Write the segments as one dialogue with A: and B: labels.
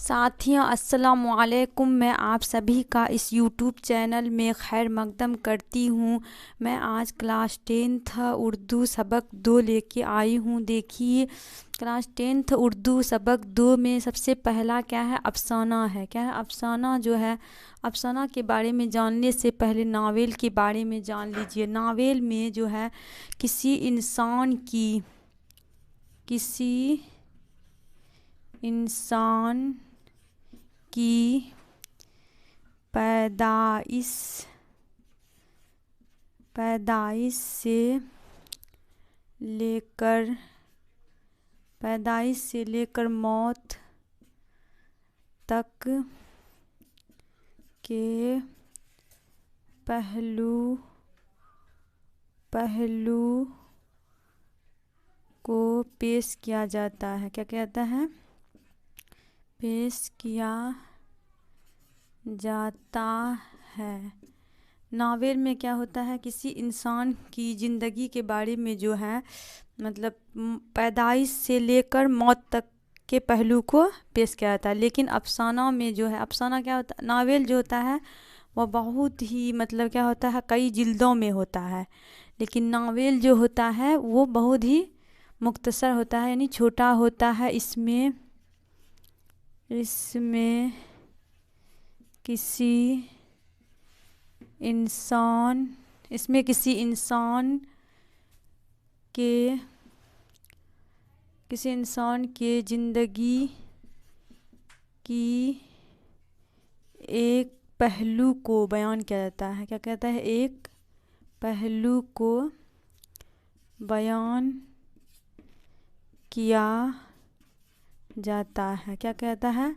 A: साथियों अस्सलामु अलैकुम। मैं आप सभी का इस यूट्यूब चैनल में खैर मकदम करती हूँ। मैं आज क्लास 10th उर्दू सबक 2 लेके आई हूँ। देखिए क्लास 10th उर्दू सबक 2 में सबसे पहला क्या है, अफसाना है। क्या है अफसाना? जो है अफसाना के बारे में जानने से पहले नावेल के बारे में जान लीजिए। नावेल में जो है किसी इंसान की पैदाइश से लेकर मौत तक के पहलू को पेश किया जाता है। क्या कहता है? पेश किया जाता है। नावेल में क्या होता है, किसी इंसान की ज़िंदगी के बारे में जो है मतलब पैदाइश से लेकर मौत तक के पहलू को पेश किया जाता है। लेकिन अफसाना में जो है, अफसाना क्या होता है, नावेल जो होता है वह बहुत ही मतलब क्या होता है, कई जिल्दों में होता है। लेकिन नावेल जो होता है वो बहुत ही मुख्तसर होता है, यानी छोटा होता है। इसमें किसी इंसान के ज़िंदगी की एक पहलू को बयान किया जाता है। क्या कहता है? एक पहलू को बयान किया जाता है। क्या कहता है?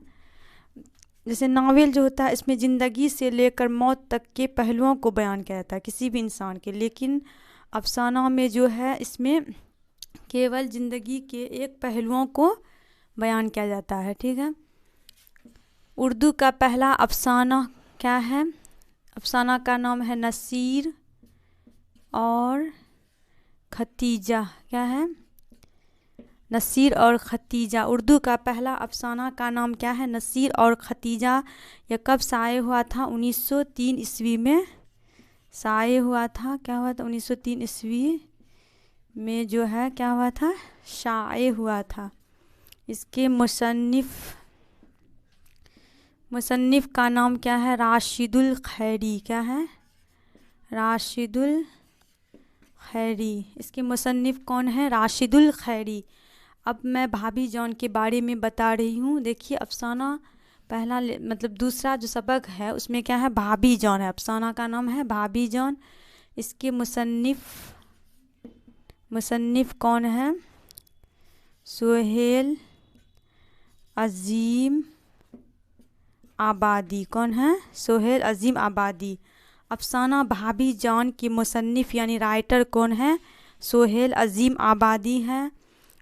A: जैसे नावेल जो होता है इसमें ज़िंदगी से लेकर मौत तक के पहलुओं को बयान किया जाता है किसी भी इंसान के। लेकिन अफसाना में जो है इसमें केवल ज़िंदगी के एक पहलुओं को बयान किया जाता है। ठीक है। उर्दू का पहला अफसाना क्या है? अफसाना का नाम है नसीर और खतीजा। क्या है? नसीर और खतीजा। उर्दू का पहला अफसाना का नाम क्या है? नसीर और खतीजा। यह कब शाये हुआ था? 1903 ईस्वी में शाये हुआ था। क्या हुआ था? 1903 ईस्वी में जो है क्या हुआ था, शाये हुआ था। इसके मुसन्निफ का नाम क्या है? राशिदुल खैरी। क्या है? राशिदुल खैरी। इसके मुसन्निफ कौन है? राशिदुल खैरी। अब मैं भाभी जान के बारे में बता रही हूँ। देखिए अफसाना पहला मतलब दूसरा जो सबक है उसमें क्या है, भाभी जान है। अफसाना का नाम है भाभी जान। इसके मुसन्निफ कौन है? सोहेल अजीम आबादी। कौन है? सोहेल अजीम आबादी। अफसाना भाभी जान के मुसन्निफ यानी राइटर कौन है? सोहेल अजीम आबादी है।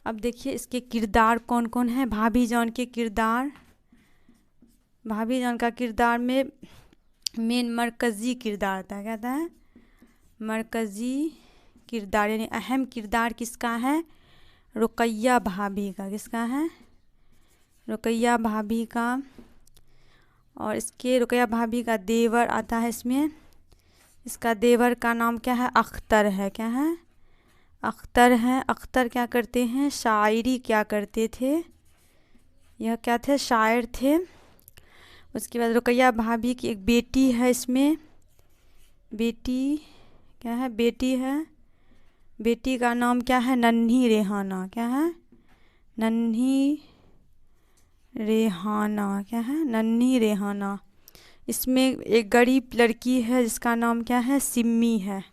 A: अब देखिए इसके किरदार कौन कौन है। भाभी जान का किरदार में मेन मरकज़ी किरदार आता है। कहता है मरकज़ी किरदार यानी अहम किरदार किसका है? रुकैया भाभी का। किसका है? रुकैया भाभी का। और इसके रुकैया भाभी का देवर आता है इसमें। इसका देवर का नाम क्या है? अख्तर है। क्या है? अख्तर है। अख्तर क्या करते हैं? शायरी क्या करते थे? यह क्या थे? शायर थे। उसके बाद रुकैया भाभी की एक बेटी है इसमें। बेटी क्या है? बेटी है। बेटी का नाम क्या है? नन्ही रेहाना। क्या है? नन्ही रेहाना। क्या है? नन्ही रेहाना। इसमें एक गरीब लड़की है जिसका नाम क्या है? सिम्मी है।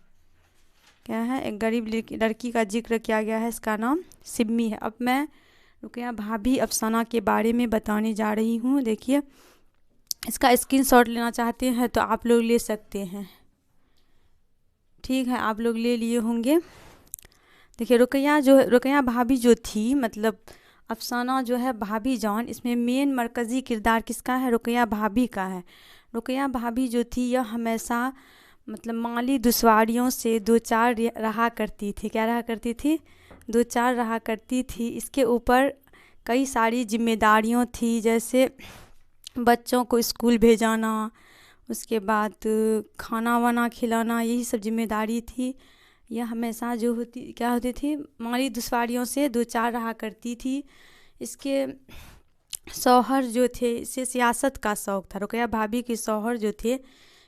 A: क्या है? एक गरीब लड़की का जिक्र किया गया है, इसका नाम सिम्मी है। अब मैं रुकैया भाभी अफसाना के बारे में बताने जा रही हूँ। देखिए इसका स्क्रीनशॉट लेना चाहते हैं तो आप लोग ले सकते हैं। ठीक है, आप लोग ले लिए होंगे। देखिए रुकैया भाभी जो थी मतलब अफसाना जो है भाभी जान, इसमें मेन मरकज़ी किरदार किसका है? रुकैया भाभी का है। रुकैया भाभी जो थी यह हमेशा मतलब माली दुश्वारियों से दो चार रहा करती थी। क्या रहा करती थी? दो चार रहा करती थी। इसके ऊपर कई सारी जिम्मेदारियां थी, जैसे बच्चों को स्कूल भेजाना, उसके बाद खाना वाना खिलाना, यही सब जिम्मेदारी थी। यह हमेशा जो क्या होती थी, माली दुश्वारियों से दो चार रहा करती थी। इसके शौहर जो थे, इसे सियासत का शौक़ था। रुकैया भाभी के शौहर जो थे,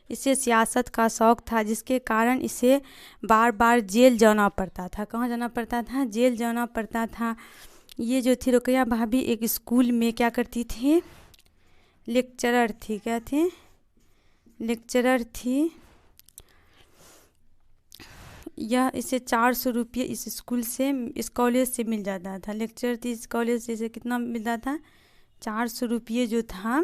A: इसे सियासत का शौक़ था, जिसके कारण इसे बार बार जेल जाना पड़ता था। कहाँ जाना पड़ता था? जेल जाना पड़ता था। ये जो थी रुकैया भाभी एक स्कूल में क्या करती थी? लेक्चरर थी। क्या थी? लेक्चरर थी। यह इसे 400 रुपये इस स्कूल से, इस कॉलेज से मिल जाता था। लेक्चरर थी, इस कॉलेज से इसे कितना मिलता था? 400 रुपये जो था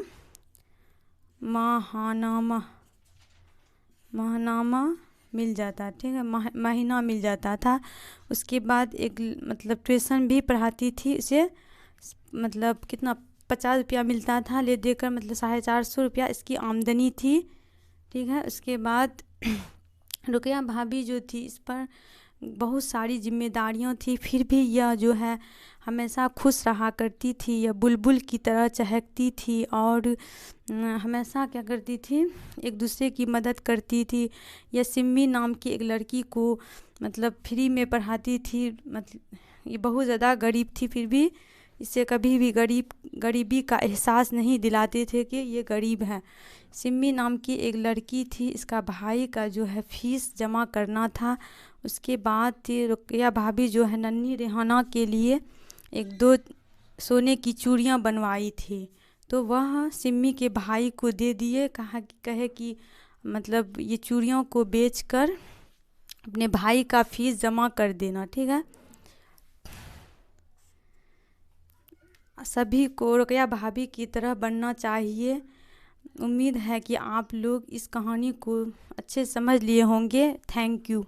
A: माहनामा मिल जाता, ठीक है, महीना मिल जाता था। उसके बाद एक मतलब ट्यूशन भी पढ़ाती थी इसे, मतलब कितना 50 रुपया मिलता था, ले देकर मतलब 450 रुपया इसकी आमदनी थी, ठीक है। उसके बाद रुकैया भाभी जो थी, इस पर बहुत सारी जिम्मेदारियां थी, फिर भी यह जो है हमेशा खुश रहा करती थी। यह बुलबुल की तरह चहकती थी और हमेशा क्या करती थी? एक दूसरे की मदद करती थी। यह सिम्मी नाम की एक लड़की को मतलब फ्री में पढ़ाती थी। मतलब ये बहुत ज़्यादा गरीब थी, फिर भी इसे कभी भी गरीबी का एहसास नहीं दिलाते थे कि ये गरीब है। सिम्मी नाम की एक लड़की थी, इसका भाई का जो है फीस जमा करना था। उसके बाद रुकैया भाभी जो है नन्ही रेहाना के लिए एक दो सोने की चूड़ियाँ बनवाई थी, तो वह सिम्मी के भाई को दे दिए। कहे कि मतलब ये चूड़ियों को बेचकर अपने भाई का फीस जमा कर देना, ठीक है। सभी को रुकैया भाभी की तरह बनना चाहिए। उम्मीद है कि आप लोग इस कहानी को अच्छे समझ लिए होंगे। Thank you.